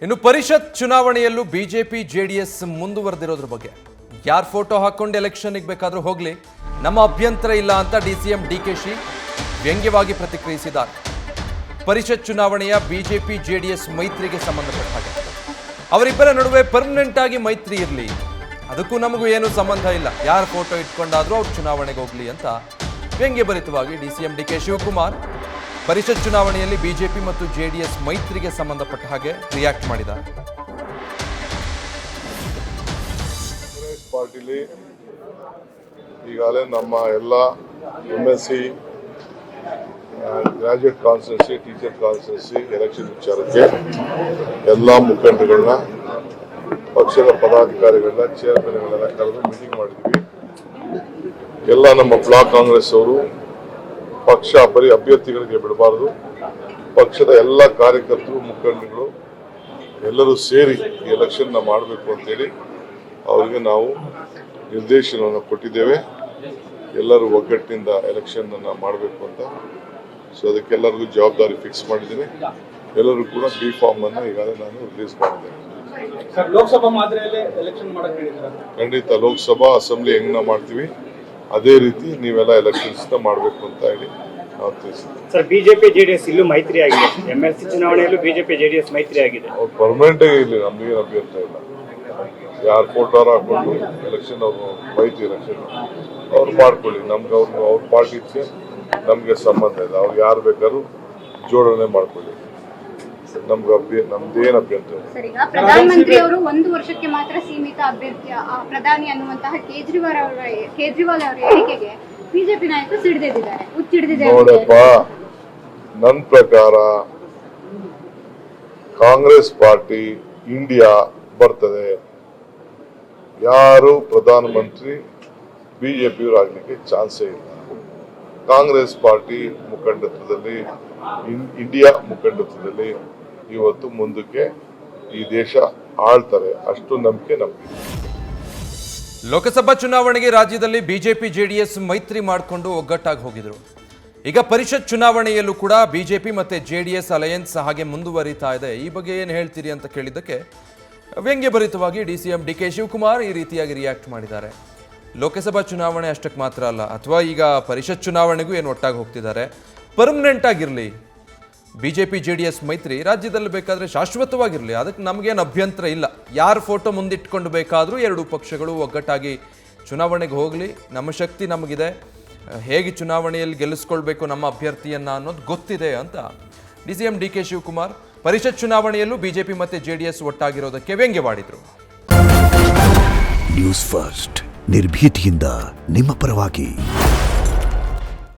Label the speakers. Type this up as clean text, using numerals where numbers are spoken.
Speaker 1: ಇನ್ನು ಪರಿಷತ್ ಚುನಾವಣೆಯಲ್ಲೂ BJP JDS ಮುಂದುವರೆದಿರೋದ್ರ ಬಗ್ಗೆ ಯಾರ್ ಫೋಟೋ ಹಾಕೊಂಡು ಎಲೆಕ್ಷನ್ಗೆ ಬೇಕಾದರೂ ಹೋಗಲಿ, ನಮ್ಮ ಅಭ್ಯಂತರ ಇಲ್ಲ ಅಂತ ಡಿಸಿಎಂ ಡಿಕೆಶಿ ವ್ಯಂಗ್ಯವಾಗಿ ಪ್ರತಿಕ್ರಿಯಿಸಿದ್ದಾರೆ. ಪರಿಷತ್ ಚುನಾವಣೆಯ ಬಿಜೆಪಿ ಜೆಡಿಎಸ್ ಮೈತ್ರಿಗೆ ಸಂಬಂಧಪಟ್ಟ ಹಾಗೆ ಅವರಿಬ್ಬರ ನಡುವೆ ಪರ್ಮನೆಂಟ್ ಆಗಿ ಮೈತ್ರಿ ಇರಲಿ, ಅದಕ್ಕೂ ನಮಗೂ ಏನು ಸಂಬಂಧ ಇಲ್ಲ, ಯಾರ ಫೋಟೋ ಇಟ್ಕೊಂಡಾದ್ರೂ ಅವ್ರು ಚುನಾವಣೆಗೆ ಹೋಗಲಿ ಅಂತ ವ್ಯಂಗ್ಯಭರಿತವಾಗಿ ಡಿಸಿಎಂ ಡಿಕೆ ಶಿವಕುಮಾರ್ ಪರಿಷತ್ ಚುನಾವಣೆಯಲ್ಲಿ ಬಿಜೆಪಿ ಮತ್ತು ಜೆಡಿಎಸ್ ಮೈತ್ರಿಗೆ ಸಂಬಂಧಪಟ್ಟ ಹಾಗೆ ರಿಯಾಕ್ಟ್ ಮಾಡಿದ್ದಾರೆ.
Speaker 2: ಕಾಂಗ್ರೆಸ್ ಪಾರ್ಟಿಲಿ ಈಗಾಗಲೇ ನಮ್ಮ ಎಲ್ಲ MSc graduate constituency, teacher constituency election ವಿಚಾರಕ್ಕೆ ಎಲ್ಲ ಮುಖಂಡಗಳನ್ನ, ಪಕ್ಷದ ಪದಾಧಿಕಾರಿಗಳನ್ನ, ಚೇರ್ಮನ್ಗಳನ್ನ ಕರೆದು ಮೀಟಿಂಗ್ ಮಾಡಿದ್ವಿ. ಎಲ್ಲ ನಮ್ಮ ಬ್ಲಾಕ್ ಕಾಂಗ್ರೆಸ್ ಅವರು ಪಕ್ಷ ಬರೀ ಅಭ್ಯರ್ಥಿಗಳಿಗೆ ಬಿಡಬಾರದು, ಪಕ್ಷದ ಎಲ್ಲ ಕಾರ್ಯಕರ್ತರು, ಮುಖಂಡಗಳು ಎಲ್ಲರೂ ಸೇರಿ ಈ ಎಲೆಕ್ಷನ್ನ ಮಾಡಬೇಕು ಅಂತೇಳಿ ಅವರಿಗೆ ನಾವು ನಿರ್ದೇಶನವನ್ನು ಕೊಟ್ಟಿದ್ದೇವೆ. ಎಲ್ಲರೂ ಒಗ್ಗಟ್ಟಿನಿಂದ ಎಲೆಕ್ಷನ್ ಅನ್ನ ಮಾಡಬೇಕು ಅಂತ. ಸೊ ಅದಕ್ಕೆಲ್ಲರಿಗೂ ಜವಾಬ್ದಾರಿ ಫಿಕ್ಸ್ ಮಾಡಿದ್ದೀನಿ. ಎಲ್ಲರೂ ಕೂಡ ಬಿ ಫಾರ್ಮ್ ಅನ್ನು ಈಗಾಗಲೇ ನಾನು ರಿಲೀಸ್ ಮಾಡಿದ್ದೇನೆ.
Speaker 3: ಲೋಕಸಭಾ ಮಾದರಿಯಲ್ಲೇ ಎಲೆಕ್ಷನ್ ಮಾಡಕ್ಕೆ ಹೇಳಿದ್ದಾರೆ.
Speaker 2: ಖಂಡಿತ ಲೋಕಸಭಾ ಅಸೆಂಬ್ಲಿ ಹೆಂಗ್ ನಾವು ಮಾಡ್ತೀವಿ ಅದೇ ರೀತಿ ನೀವೆಲ್ಲ ಎಲೆಕ್ಷನ್ಸ್ ಮಾಡಬೇಕು ಅಂತ ಹೇಳಿ ನಾವು ತಿಳಿಸಿದ್ವಿ.
Speaker 4: ಸರ್, ಬಿಜೆಪಿ ಜೆಡಿಎಸ್ ಇಲ್ಲೂ ಮೈತ್ರಿ ಆಗಿದೆ. MLC ಚುನಾವಣೆಯಲ್ಲೂ ಬಿಜೆಪಿ ಜೆಡಿಎಸ್ ಮೈತ್ರಿ ಆಗಿದೆ.
Speaker 2: ಅವ್ರು ಪರ್ಮನೆಂಟ್ ಆಗಿ ಇಲ್ಲಿ ನಮ್ಗೇನು ಅಭ್ಯರ್ಥ ಇಲ್ಲ. ಯಾರು ಫೋಟೋ ಹಾಕೊಂಡು ಎಲೆಕ್ಷನ್ ಅವರು ಮೈತ್ರಿ ಎಲೆಕ್ಷನ್ ಅವ್ರು ಮಾಡ್ಕೊಳ್ಳಿ, ನಮ್ಗೆ ಅವ್ರ ಪಾರ್ಟಿಗೆ ನಮ್ಗೆ ಸಂಬಂಧ ಇದೆ. ಅವ್ರು ಯಾರು ಬೇಕಾದ್ರೂ ಜೋಡಣೆ ಮಾಡ್ಕೊಳ್ಳಿ, ನಮ್ದೇನು ಅಭ್ಯಂತರ.
Speaker 5: ಪ್ರಧಾನಮಂತ್ರಿ ಅವರು 1 ವರ್ಷಕ್ಕೆ ಮಾತ್ರ ಸೀಮಿತ ಅಭ್ಯರ್ಥಿ ಪ್ರಧಾನಿ ಅನ್ನುವಂತಹ ಕೇಜ್ರಿವಾಲ್ ಅವರ ಹೇಳಿಕೆಗೆ ಬಿಜೆಪಿ ನಾಯಕರು ಸಿಡಿದಿದ್ದಾರೆ.
Speaker 2: ನೋಡಪ್ಪ, ನನ್ನ ಪ್ರಕಾರ ಕಾಂಗ್ರೆಸ್ ಪಾರ್ಟಿ ಇಂಡಿಯಾ ಬರ್ತದೆ. ಯಾರು ಪ್ರಧಾನಮಂತ್ರಿ ಬಿಜೆಪಿಯವರು ಆಗ್ಲಿಕ್ಕೆ ಚಾನ್ಸೇ ಇಲ್ಲ. ಕಾಂಗ್ರೆಸ್ ಪಾರ್ಟಿ ಮುಖಂಡತ್ವದಲ್ಲಿ, ಇಂಡಿಯಾ ಮುಖಂಡತ್ವದಲ್ಲಿ ಇವತ್ತು ಮುಂದಕ್ಕೆ ಈ ದೇಶ ಆಳ್ತಾರೆ, ಅಷ್ಟು ನಂಬಿಕೆ ನಮಗೆ.
Speaker 1: ಲೋಕಸಭಾ ಚುನಾವಣೆಗೆ ರಾಜ್ಯದಲ್ಲಿ ಬಿಜೆಪಿ ಜೆಡಿಎಸ್ ಮೈತ್ರಿ ಮಾಡಿಕೊಂಡು ಒಗ್ಗಟ್ಟಾಗಿ ಹೋಗಿದ್ರು. ಈಗ ಪರಿಷತ್ ಚುನಾವಣೆಯಲ್ಲೂ ಕೂಡ ಬಿಜೆಪಿ ಮತ್ತೆ ಜೆಡಿಎಸ್ ಅಲಯನ್ಸ್ ಹಾಗೆ ಮುಂದುವರಿತಾ ಇದೆ. ಈ ಬಗ್ಗೆ ಏನು ಹೇಳ್ತೀರಿ ಅಂತ ಕೇಳಿದ್ದಕ್ಕೆ ವ್ಯಂಗ್ಯಭರಿತವಾಗಿ ಡಿಸಿಎಂ ಡಿಕೆ ಶಿವಕುಮಾರ್ ಈ ರೀತಿಯಾಗಿ ರಿಯಾಕ್ಟ್ ಮಾಡಿದ್ದಾರೆ. ಲೋಕಸಭಾ ಚುನಾವಣೆ ಅಷ್ಟಕ್ಕೆ ಮಾತ್ರ ಅಲ್ಲ, ಅಥವಾ ಈಗ ಪರಿಷತ್ ಚುನಾವಣೆಗೂ ಏನು ಒಟ್ಟಾಗಿ ಹೋಗ್ತಿದ್ದಾರೆ. ಪರ್ಮನೆಂಟ್ ಆಗಿರಲಿ ಬಿಜೆಪಿ ಜೆಡಿಎಸ್ ಮೈತ್ರಿ, ರಾಜ್ಯದಲ್ಲಿ ಬೇಕಾದರೆ ಶಾಶ್ವತವಾಗಿರಲಿ, ಅದಕ್ಕೆ ನಮಗೇನು ಅಭ್ಯಂತರ ಇಲ್ಲ. ಯಾರ ಫೋಟೋ ಮುಂದಿಟ್ಕೊಂಡು ಬೇಕಾದರೂ ಎರಡೂ ಪಕ್ಷಗಳು ಒಗ್ಗಟ್ಟಾಗಿ ಚುನಾವಣೆಗೆ ಹೋಗಲಿ, ನಮ್ಮ ಶಕ್ತಿ ನಮಗಿದೆ, ಹೇಗೆ ಚುನಾವಣೆಯಲ್ಲಿ ಗೆಲ್ಲಿಸ್ಕೊಳ್ಬೇಕು ನಮ್ಮ ಅಭ್ಯರ್ಥಿಯನ್ನು ಅನ್ನೋದು ಗೊತ್ತಿದೆ ಅಂತ ಡಿಸಿಎಂ ಡಿಕೆ ಶಿವಕುಮಾರ್ ಪರಿಷತ್ ಚುನಾವಣೆಯಲ್ಲೂ ಬಿಜೆಪಿ ಮತ್ತು ಜೆಡಿಎಸ್ ಒಟ್ಟಾಗಿರೋದಕ್ಕೆ ವ್ಯಂಗ್ಯವಾಡಿದರು.
Speaker 6: ನ್ಯೂಸ್ ಫಸ್ಟ್ ನಿರ್ಭೀತಿಯಿಂದ ನಿಮ್ಮ ಪರವಾಗಿ.